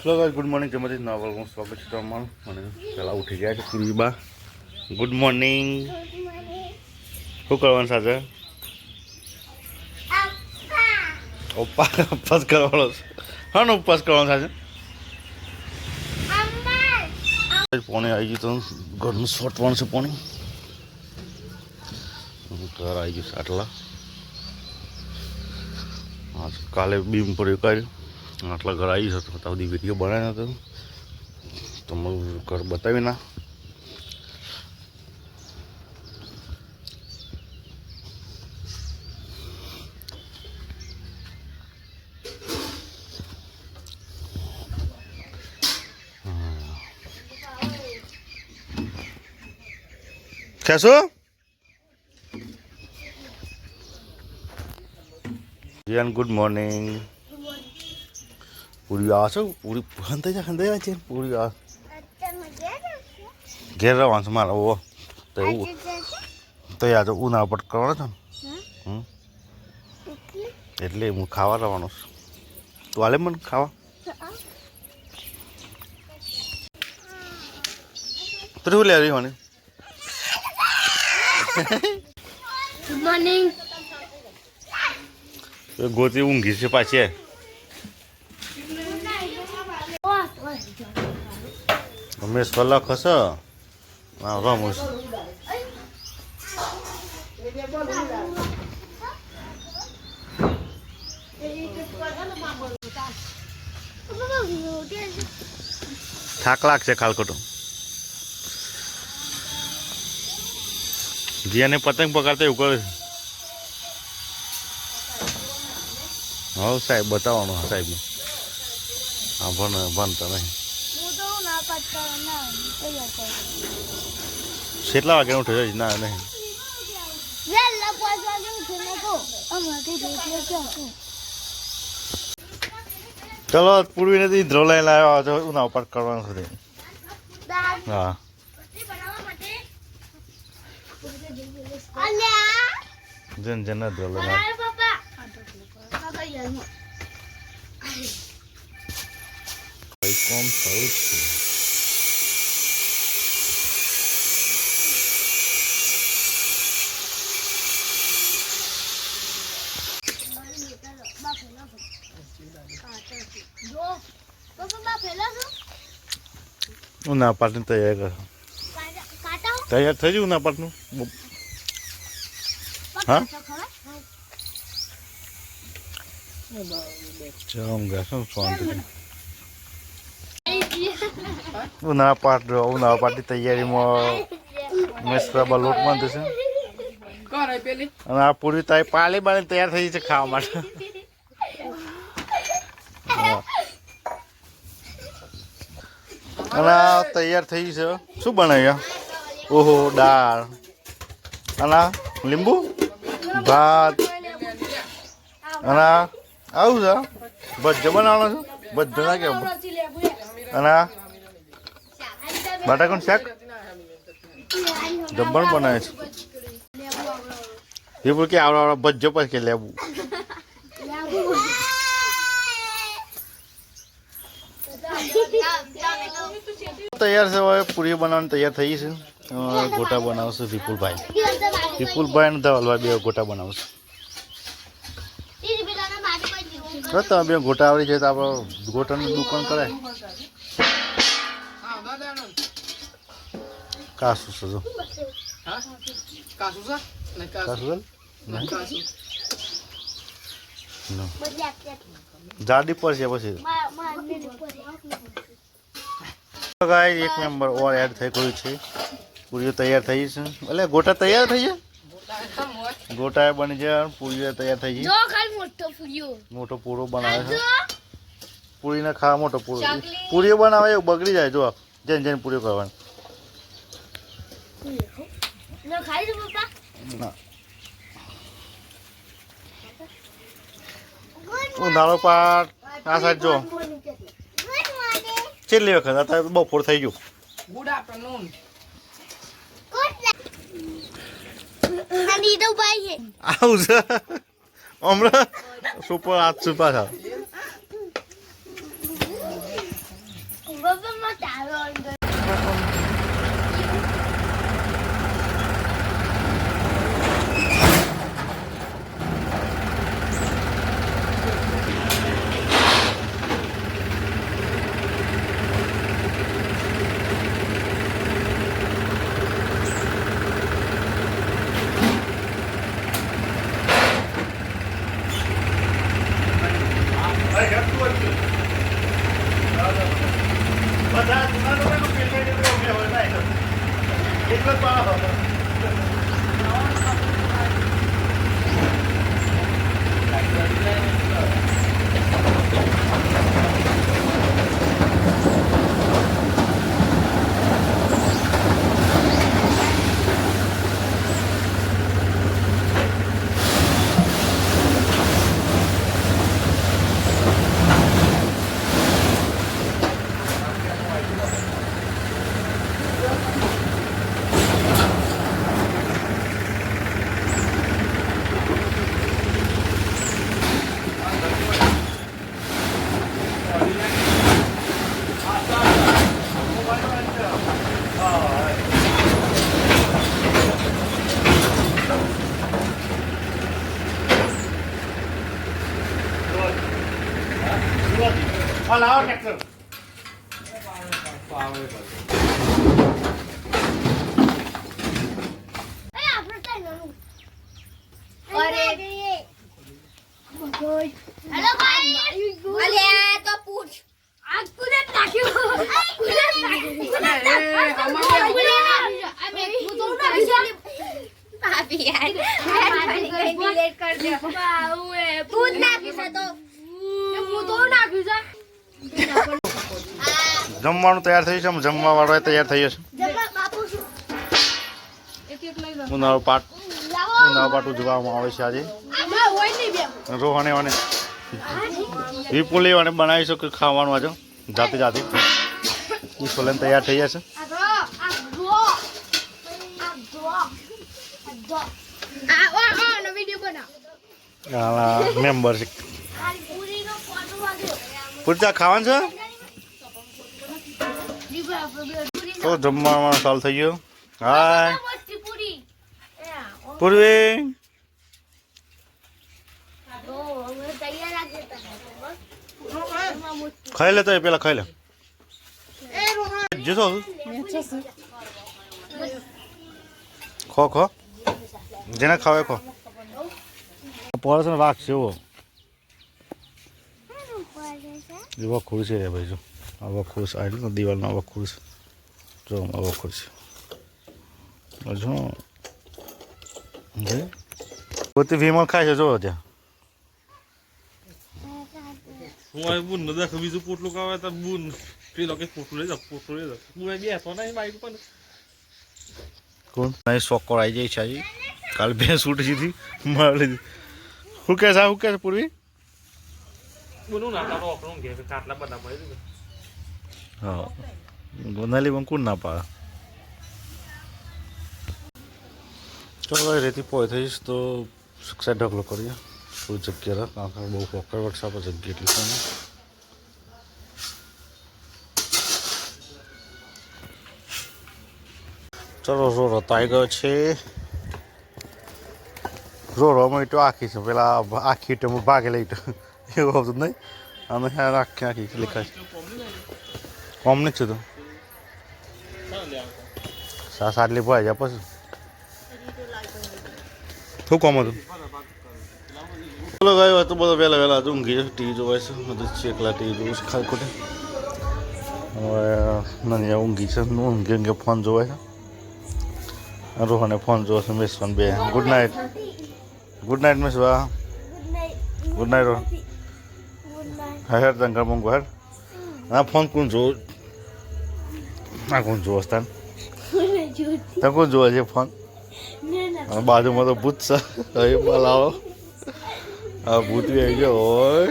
Hello guys, good morning. જમતી નવા વર્ગમાં સ્વાગત છે તમારું. અને પહેલાં ઉઠી ગયા છે પૂર્વીબા. Good morning. શું કરવાનું સાથે? ઉપવાસ કરવાનો છે. હા ને, ઉપવાસ કરવાનો સાથે પાણી આવી ગયું. તો ઘરનું સોટવાનું છે પાણી. ઘર આવી ગયું છે આટલા. કાલે બીમ પડ્યું કર્યું આટલા ઘર આવી જતો. તો બધી વિડીયો બનાવ્યો હતો. તમારું ઘર બતાવી ના. કેસો જીયાન ગુડ મોર્નિંગ. પૂરી આ છો? પૂરી ખંદાઈ છે. પૂરી આ ઘેર રહેવાનું છે મારે. ઓ તો એવું તો યાર ઉના પટ કરવાનો છે ને. એટલે હું ખાવા રહેવાનો છું. તું હાલે મને ખાવા તો શું લે રહી મને? Good morning. ગોતી ઊંઘી છે પાછી. રમેશ ફલા ખસ રમેશ થાક લાગશે ખાલખોટો. જીયાને પતંગ પકડતા એવું કરે છે. હા સાહેબ બતાવવાનું. હા સાહેબ હા ભણતા નહીં. કેટલા વાગે ઉઠે છે? ના નહીં. ચલો પૂર્વીને તો ધ્રો લઈને આવ્યો છો. ઉના ઉપર કરવાનું છે. હા જન જન ધ્રો લઈને કોમ થયું છે. ઉના પાટની તૈયારી કરો. તૈયાર થઈ ગયું ઉના પાટનું? હા ચમ ગયા શું શાંતિ. ઉના પાટની તૈયારીમાં મેસરાબા લોટ બાંધે છે. અને આ પૂરી તારી પાલી બાળી તૈયાર થઈ છે ખાવા માટે. અને તૈયાર થઈ છે. શું બનાવ્યા? ઓહો દાળ અને લીંબુ ભાત. અને આવું છે ભજ્જો બનાવવાનો છે. ભજ્જો ના કેવું. અને બટાકાનું શાક જબ્બર બનાવે છે. એ બોલ કે આવડા ભજ્જો પર કે લેવું. તૈયાર છે. હવે પૂરી બનાવવાની તૈયાર થઈ છે. ગોટા બનાવશે વિપુલભાઈ. વિપુલભાઈ અને ધવલભાઈ બે ગોટા બનાવશે. તમે બે ગોટા આવડી જાય તો આપણે ગોટાની દુકાન કરાય. કાસુ છે જો. જાડી પડશે પછી. એક મેમ્બર ઓર એડ થઈ ગયું છે. પૂરીઓ તૈયાર થઈ છે. એટલે ગોટા તૈયાર થઈ જાય. ગોટા બની જાય. પૂરીઓ તૈયાર થઈ જાય. મોટો પૂરો બનાવે છે. પૂરીને ખાવા મોટો પૂરો. પૂરીઓ બનાવે એવું બગડી જાય. જો જઈને જઈને પૂરીઓ કરવાની. ઉનાળો પાટ આ સાઈડ જો. છેલ્લી વખત અત્યારે બપોર થઈ ગયું. Good afternoon. આવું છે હમણાં સુપર હાથ સુપા થાય. Baba mataron. બધા જૂના લોકોનું પેમેન્ટ એટલે અમે હોય ના એટલે જ પાડો. લાવો ટ્રેક્ટર. હેલો ભાઈ અલ્યા તો પૂછ આ કુને નાખ્યું ભાભી યાર ડિલીટ કર દે તું જ નાખ્યું તો હું તો નાખ્યું છે. જમવાનું તૈયાર થઈ છે. જમવા વાળો તૈયાર થઈ જશે. જમા બાપુ ઉનાળો પાટ ઉજવવામાં આવે છે આજે. રોહને અને વિપુલ અને બનાવીશું કે ખાવાનું આજે જાતે જાતે એ સોલન તૈયાર થઈ જશે. મેમ્બર છે પૂરતા ખાવાનું છે તો જમવામાં ચાલુ થઈ ગયો. હાય પૂર્વી ખાઈ લે તો એ પેલા ખાઈ લે જશો ખો ખો જેને ખાવે ખો પડે ને વાઘ છે એવો વખોડ છે રે ભાઈ જો આ વખોડ આવેલું ને દિવાલનો વખોડ છે જો આ વખોડ છે જો પોતે વિમલ ખાય છે જો ત્યાં હું આ બુન ન દેખ બીજું પોટલું કાવે તો બુન પેલો કે પોટલું લઈ જાવ હું એ બેસો નહીં બાઈક પર કોણ નહીં શોક આવી જાય છે આજે કાલ ભેંસ ઉઠી હતી મારે લીધી શું કહે છે પૂર્વી બોલું ના તારો ઓકળું ઘેર કાટલા બધા મળી હા ગોનાલી પણ કોણ ના પાડે. ચલો રેતી પોય થઈશ તો સક્સેસ ઢગલો કરીએ કોઈ જગ્યા આખા બહુ પોકર વર્કશોપ જગ્યા એટલી છે ને ચલો રોરો તાઈ ગયો છે. રોરો અમે તો આખી છે પેલા આખી તો ભાગે લઈ તો એવું આવતું નહીં અમે આખી આખી લીખાય કોમ નહીં છે તો સાટલી ભાઈ જાય પછી શું કામ હતું. ચલો ગયો હતો બધો વહેલા વહેલા ઊંઘી ટીવી જોવાય છે બધું ચેકલા ટીવી જોવું છે ખાલી ખોટે. હવે નાની ઊંઘી છે ઊંઘી ઊંઘી ફોન જોવાય છે. રોહને ફોન જોવે છે મેસવાન બે. ગુડ નાઇટ મેસવા. Good night Rohan. હા હેર તંગર મંગો હેર આ ફોન કોણ જોવો આ કોણ જોવો તાન તમે કોણ જોવે છે ફોન બાજુમાં તો ભૂત છે બોલાવો આ ભૂત આવી ગયો હોય